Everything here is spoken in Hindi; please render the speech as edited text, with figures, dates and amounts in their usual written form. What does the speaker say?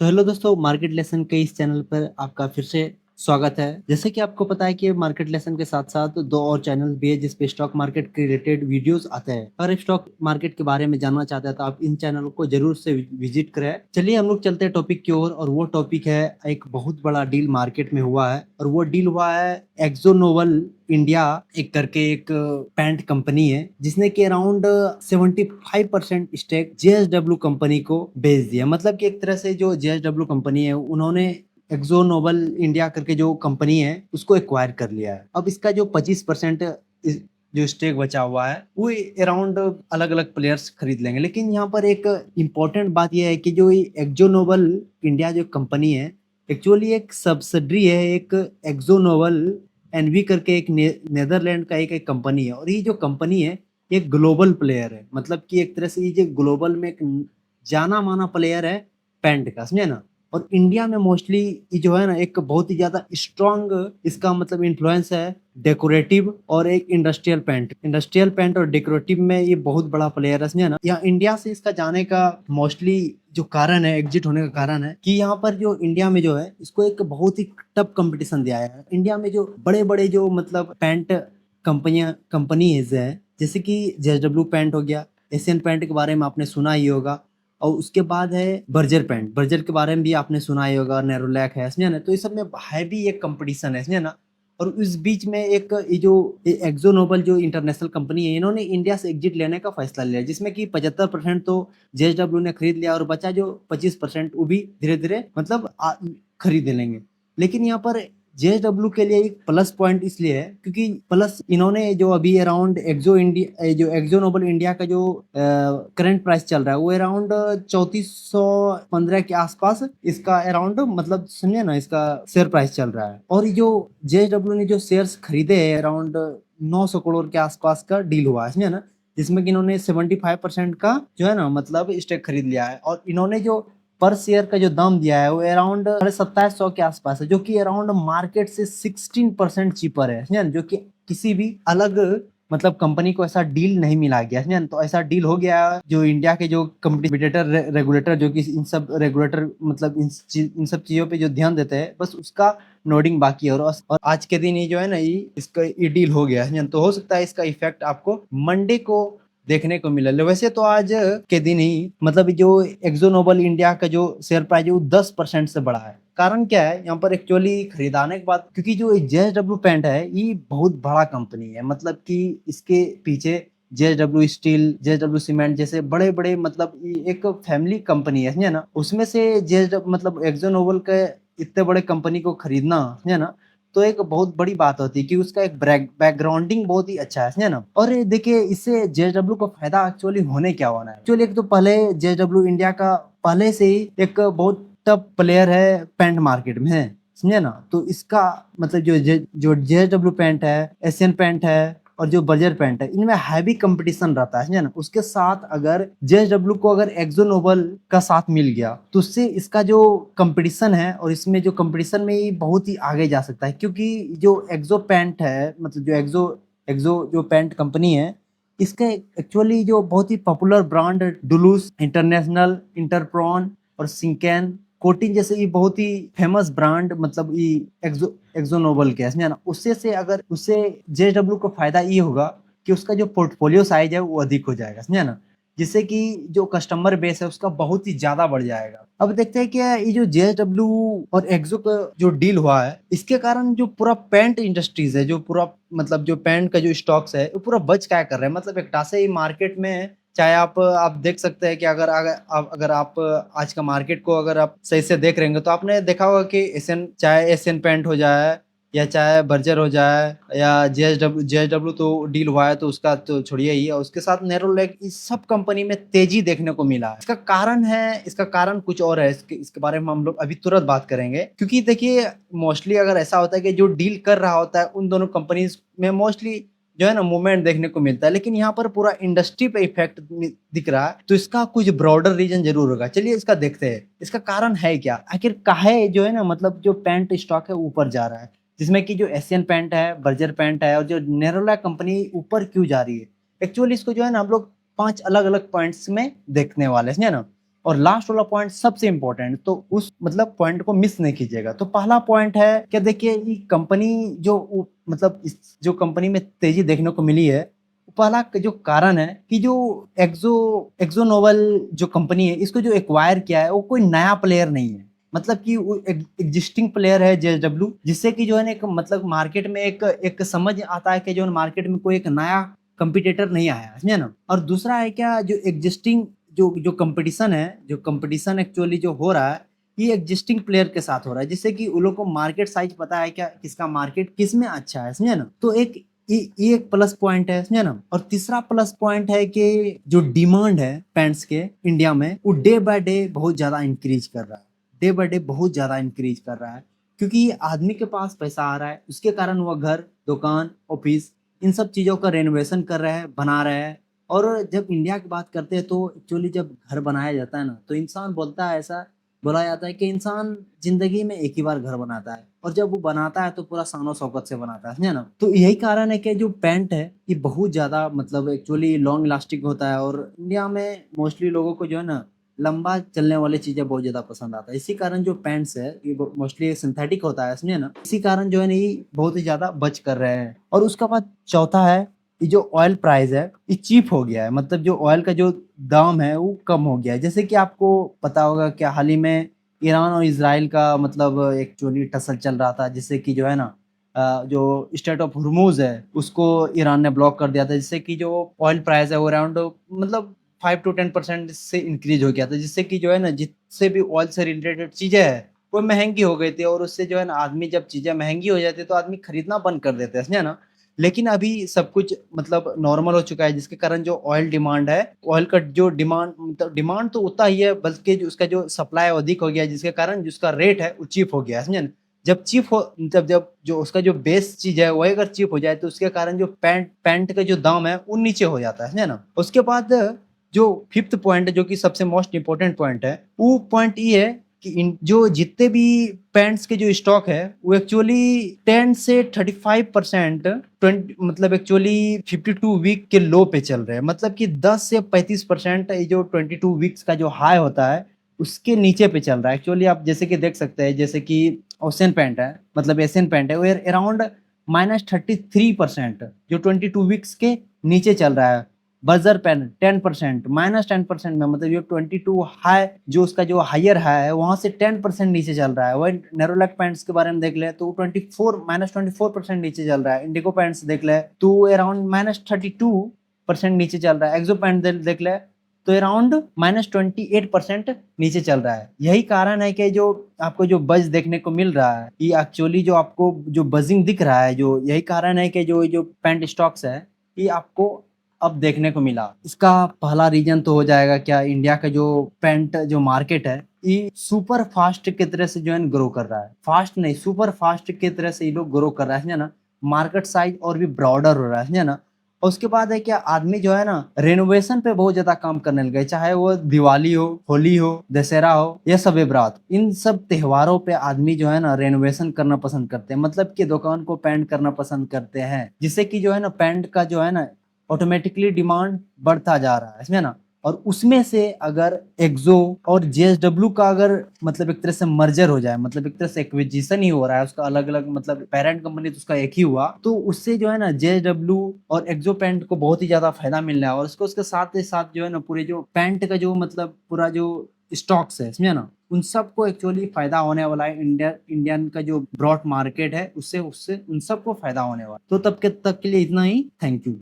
तो हेलो दोस्तों, मार्केट लेसन के इस चैनल पर आपका फिर से स्वागत है। जैसे कि आपको पता है कि मार्केट लेसन के साथ साथ दो और चैनल भी है जिस पे स्टॉक मार्केट के रिलेटेड वीडियोस आते हैं। अगर स्टॉक मार्केट के बारे में जानना चाहते हैं तो आप इन चैनल को जरूर से विजिट करें। चलिए हम लोग चलते हैं टॉपिक की ओर, और वो टॉपिक है एक बहुत बड़ा डील मार्केट में हुआ है, और वो डील हुआ है एक्सो नोबल इंडिया एक करके एक पैंट कंपनी है जिसने कि अराउंड 75% स्टेक जेएसडब्ल्यू कंपनी को बेच दिया। मतलब कि एक तरह से जो जेएसडब्ल्यू कंपनी है उन्होंने एक्सो नोबल इंडिया करके जो कंपनी है उसको एक्वायर कर लिया है। अब इसका जो 25% जो स्टेक बचा हुआ है वो अराउंड अलग अलग प्लेयर्स खरीद लेंगे। लेकिन यहाँ पर एक इम्पोर्टेंट बात यह है कि जो एक्सो नोबल इंडिया जो कंपनी है एक्चुअली एक सब्सिडरी है एक एक्सो नोबल एनवी करके एक नेदरलैंड का एक कंपनी है। और ये जो कंपनी है ये ग्लोबल प्लेयर है, मतलब कि एक तरह से ये जो ग्लोबल में एक जाना माना प्लेयर है पैंट का, समझे ना। और इंडिया में मोस्टली ये जो है ना एक बहुत ही ज्यादा स्ट्रांग इसका मतलब इन्फ्लुएंस है डेकोरेटिव और एक इंडस्ट्रियल पेंट और डेकोरेटिव में ये बहुत बड़ा प्लेयर है, समझे ना। यहाँ इंडिया से इसका जाने का मोस्टली जो कारण है, एग्जिट होने का कारण है कि यहाँ पर जो इंडिया में जो है इसको एक बहुत ही टफ कंपटीशन दिया है। इंडिया में जो बड़े बड़े जो मतलब पैंट कंपनीज है जैसे कि जेएसडब्ल्यू पैंट हो गया, एशियन पैंट के बारे में आपने सुना ही होगा, और उसके बाद है बर्जर के बारे में भी आपने सुना ही होगा, नेरोलैक है, समझे ना। तो ये सब में हैवी एक कंपटीशन है, समझे ना। और इस बीच में एक ये जो एक्सो नोबल जो इंटरनेशनल कंपनी है इन्होंने इंडिया से एग्जिट लेने का फैसला लिया, जिसमें कि 75% तो जेएसडब्ल्यू ने खरीद लिया और बचा जो 25% वो भी धीरे धीरे मतलब खरीद लेंगे। लेकिन यहाँ पर जेएसडब्ल्यू के लिए एक प्लस पॉइंट इसलिए है क्योंकि प्लस इन्होंने जो अभी अराउंड एक्सो नोबल इंडिया का जो करंट प्राइस चल रहा है वो अराउंड 3415 के आसपास इसका अराउंड मतलब समझे ना इसका शेयर प्राइस चल रहा है। और ये जो जेएसडब्ल्यू ने जो शेयर्स खरीदे हैं अराउंड 900 करोड़ के आसपास का डील हुआ है, समझे ना। जिसमें कि इन्होंने 75% का जो है ना मतलब स्टेक खरीद लिया है, और इन्होंने जो पर शेयर का जो दाम दिया है वो अराउंड 2700 के आसपास है, जो कि अराउंड मार्केट से 16% चीपर है, समझे ना? जो कि किसी भी अलग मतलब कंपनी को ऐसा डील नहीं मिला गया, समझे ना। तो ऐसा डील हो गया जो इंडिया के जो कंपटीटर रेगुलेटर जो कि इन सब रेगुलेटर मतलब इन सब चीजों पे जो ध्यान देते हैं बस उसका नोडिंग बाकी है। और आज के दिन ये जो है ना ये डील हो गया है, तो हो सकता है इसका इफेक्ट आपको मंडे को देखने को मिला। वैसे तो आज के दिन ही मतलब जो एक्सो नोबल इंडिया का जो शेयर प्राइस है वो 10% से बढ़ा है। कारण क्या है यहाँ पर एक्चुअली खरीदाने के बाद, क्योंकि जो जेएसडब्ल्यू पेंट है ये बहुत बड़ा कंपनी है, मतलब कि इसके पीछे जेएसडब्ल्यू स्टील, जेएसडब्ल्यू सीमेंट जैसे बड़े बड़े मतलब ये एक फैमिली कंपनी है, समझे ना। उसमें से जेएसडब्ल्यू मतलब एक्सो नोबल के इतने बड़े कंपनी को खरीदना, समझे ना, तो एक बहुत बड़ी बात होती है कि उसका एक बैकग्राउंडिंग बहुत ही अच्छा है, समझे ना। और ये देखिए इससे जेएसडब्ल्यू को फायदा एक्चुअली होने क्या होना है। एक्चुअली एक तो पहले जेएसडब्ल्यू इंडिया का पहले से ही एक बहुत टफ प्लेयर है पैंट मार्केट में है, समझे ना। तो इसका मतलब जो जेएसडब्ल्यू पैंट है, एशियन पैंट है और जो बर्जर पैंट है इनमें हैवी कंपटीशन रहता है, समझे ना। उसके साथ अगर जेएसडब्ल्यू को अगर एक्सो नोबल का साथ मिल गया तो उससे इसका जो कंपटीशन है और इसमें जो कंपटीशन में ये बहुत ही आगे जा सकता है, क्योंकि जो एक्सो पैंट है मतलब जो एक्सो जो पैंट कंपनी है इसका एक्चुअली जो बहुत ही पॉपुलर ब्रांड डुलूस इंटरनेशनल, इंटरप्रॉन और सिंकेन कोटिन जैसे ये बहुत ही फेमस ब्रांड मतलब ये एक्सो नोबल के, समझे ना। उससे से अगर उससे जेएसडब्ल्यू को फायदा ये होगा कि उसका जो पोर्टफोलियो साइज है वो अधिक हो जाएगा, समझे ना। जिससे कि जो कस्टमर बेस है उसका बहुत ही ज्यादा बढ़ जाएगा। अब देखते हैं कि ये जो जेएसडब्ल्यू और एक्सो का जो डील हुआ है इसके कारण जो पूरा पेंट इंडस्ट्रीज है, जो पूरा मतलब जो पेंट का जो स्टॉक्स है वो पूरा बच क्या कर रहे हैं, मतलब एक से ही मार्केट में चाहे आप देख सकते हैं कि अगर आप आज का मार्केट को अगर आप सही से देख रहे हैं तो आपने देखा होगा कि चाहे एशियन पेंट हो जाए या चाहे बर्जर हो जाए या जेएसडब्ल्यू तो डील हुआ है तो उसका तो छोड़िए ही, और उसके साथ नेरोलैक, इस सब कंपनी में तेजी देखने को मिला है। इसका कारण कुछ और है, इसके बारे में हम लोग अभी तुरंत बात करेंगे। क्योंकि देखिए मोस्टली अगर ऐसा होता है कि जो डील कर रहा होता है उन दोनों कंपनीज में मोस्टली जो है ना मूवमेंट देखने को मिलता है, लेकिन यहाँ पर पूरा इंडस्ट्री पे इफेक्ट दिख रहा है। तो इसका कुछ ब्रॉडर रीजन जरूर होगा, चलिए इसका देखते हैं इसका कारण है क्या, आखिर काहे जो है ना मतलब जो पैंट स्टॉक है ऊपर जा रहा है, जिसमें कि जो एशियन पैंट है, बर्जर पैंट है और जो नेरोला कंपनी ऊपर क्यों जा रही है। एक्चुअली इसको जो है ना हम लोग 5 अलग अलग पॉइंट्स में देखने वाले हैं, समझे ना। और लास्ट वाला पॉइंट सबसे इंपॉर्टेंट, तो उस मतलब पॉइंट को मिस नहीं कीजिएगा। तो पहला पॉइंट है क्या, देखिए ये कंपनी मतलब इस जो कंपनी में तेजी देखने को मिली है, पहला जो कारण है कि जो एक्सो नोबल जो कंपनी है, इसको जो एक्वायर किया है वो कोई नया प्लेयर नहीं है, मतलब कि वो एग्जिस्टिंग प्लेयर है जेएसडब्ल्यू, जिससे कि जो है ना एक मतलब मार्केट में एक समझ आता है कि जो मार्केट में कोई एक नया कंपिटिटर नहीं आया है, समझे ना। और दूसरा है क्या, जो एग्जिस्टिंग जो जो कंपटीशन है, जो कंपटीशन एक्चुअली जो हो रहा है, ये एग्जिस्टिंग प्लेयर के साथ हो रहा है, जिससे कि उन लोग को मार्केट साइज पता है क्या, किसका मार्केट किस में अच्छा है, समझे ना। तो ये एक प्लस पॉइंट है, समझे ना। और तीसरा प्लस पॉइंट है कि जो डिमांड है पैंट्स के इंडिया में, वो डे बाय डे बहुत ज्यादा इंक्रीज कर रहा है, डे बाय डे बहुत ज्यादा इंक्रीज कर रहा है, क्योंकि आदमी के पास पैसा आ रहा है, उसके कारण वह घर, दुकान, ऑफिस, इन सब चीजों का रेनोवेशन कर रहे हैं, बना रहे हैं। और जब इंडिया की बात करते हैं तो एक्चुअली जब घर बनाया जाता है ना, तो इंसान बोलता है, ऐसा बोला जाता है कि इंसान जिंदगी में एक ही बार घर बनाता है, और जब वो बनाता है तो पूरा शानो शौकत से बनाता है, समझे ना। तो यही कारण है कि जो पैंट है ये बहुत ज्यादा मतलब एक्चुअली लॉन्ग लास्टिंग होता है, और इंडिया में मोस्टली लोगों को जो है ना लंबा चलने वाली चीजें बहुत ज्यादा पसंद आता है। इसी कारण जो पैंट्स है ये मोस्टली सिंथेटिक होता है, समझे ना। इसी कारण जो है ना ये बहुत ही ज्यादा बच कर रहे हैं। और उसका बाद चौथा है, ये जो ऑयल प्राइस है ये चीप हो गया है, मतलब जो ऑयल का जो दाम है वो कम हो गया है। जैसे कि आपको पता होगा क्या, हाल ही में ईरान और इजराइल का मतलब एक चोरी टसल चल रहा था, जिससे कि जो है ना जो स्टेट ऑफ हुर्मुज है उसको ईरान ने ब्लॉक कर दिया था, जिससे कि जो ऑयल प्राइस है वो अराउंड मतलब 5 to 10% से इंक्रीज हो गया था, जिससे कि जो है ना जिससे भी ऑयल से रिलेटेड चीजें है वो महंगी हो गई थी। और उससे जो है ना आदमी, जब चीजें महंगी हो जाती है तो आदमी खरीदना बंद कर देते हैं, समझे ना। लेकिन अभी सब कुछ मतलब नॉर्मल हो चुका है, जिसके कारण जो ऑयल डिमांड है, ऑयल का जो डिमांड मतलब डिमांड तो उतना ही है, बल्कि जो उसका जो सप्लाई अधिक हो गया है, जिसके कारण जिसका रेट है वो चीप हो गया है, समझे ना। जब चीप हो मतलब जब जो उसका जो बेस चीज है वही अगर चीप हो जाए तो उसके कारण जो पैंट का जो दाम है वो नीचे हो जाता है, समझे ना। उसके बाद जो फिफ्थ पॉइंट है, जो कि सबसे मोस्ट इंपॉर्टेंट पॉइंट है, वो पॉइंट ये है कि इन जो जितने भी पैंट्स के जो स्टॉक है वो एक्चुअली 10 से 35% 20 मतलब एक्चुअली 52 वीक के लो पे चल रहे हैं, मतलब कि 10 से 35% ये जो 22 वीक्स का जो हाई होता है उसके नीचे पे चल रहा है। एक्चुअली आप जैसे कि देख सकते हैं, जैसे कि ओशियन पैंट है, मतलब एशियन पैंट है, वो अराउंड -33% जो 22 वीक्स के नीचे चल रहा है। बजर पेन 10% -10% में, मतलब ये 22 हाई जो उसका जो हायर हाई है वहां से 10% नीचे चल रहा है। वही नेरोलैक पैंट्स के बारे में देख ले तो 24% नीचे चल रहा है। इंडिगो पैंट्स देख ले तो अराउंड -32% नीचे चल रहा है। एक्सो पैंट देख ले तो अराउंड -28% नीचे चल रहा है। यही कारण है कि जो आपको जो बज देखने को मिल रहा है, ये एक्चुअली जो आपको जो बजिंग दिख रहा है, जो यही कारण है कि जो पैंट स्टॉक्स है ये आपको अब देखने को मिला। इसका पहला रीजन तो हो जाएगा क्या, इंडिया का जो पेंट जो मार्केट है ये सुपर फास्ट की तरह से जो है ग्रो कर रहा है, फास्ट नहीं सुपर फास्ट की तरह से ये लोग ग्रो कर रहा है ना। मार्केट साइज और भी ब्रॉडर हो रहा है ना। और उसके बाद है क्या, आदमी जो है ना रेनोवेशन पे बहुत ज्यादा काम करने लगे, चाहे वो दिवाली हो, होली हो, दशहरा हो या शबे बारात, इन सब त्योहारों पे आदमी जो है ना रेनोवेशन करना पसंद करते हैं, मतलब कि दुकान को पेंट करना पसंद करते हैं, जिससे कि जो है ना पेंट का जो है ना ऑटोमेटिकली डिमांड बढ़ता जा रहा है, इसमें ना। और उसमें से अगर एक्सो और जेएसडब्ल्यू का अगर मतलब एक तरह से मर्जर हो जाए, मतलब एक तरह से एक्विजिशन ही हो रहा है उसका, अलग अलग मतलब पेरेंट कंपनी तो उसका एक ही हुआ, तो उससे जो है ना जेएसडब्ल्यू और एक्सो पैंट को बहुत ही ज्यादा फायदा मिल रहा है। और उसको उसके साथ ही साथ जो है ना पूरे जो पैंट का जो मतलब पूरा जो स्टॉक्स है, समझे ना, उन सबको एक्चुअली फायदा होने वाला है। इंडियन का जो ब्रॉड मार्केट है उससे उससे उन सबको फायदा होने वाला है। तो तब के तक के लिए इतना ही, थैंक यू।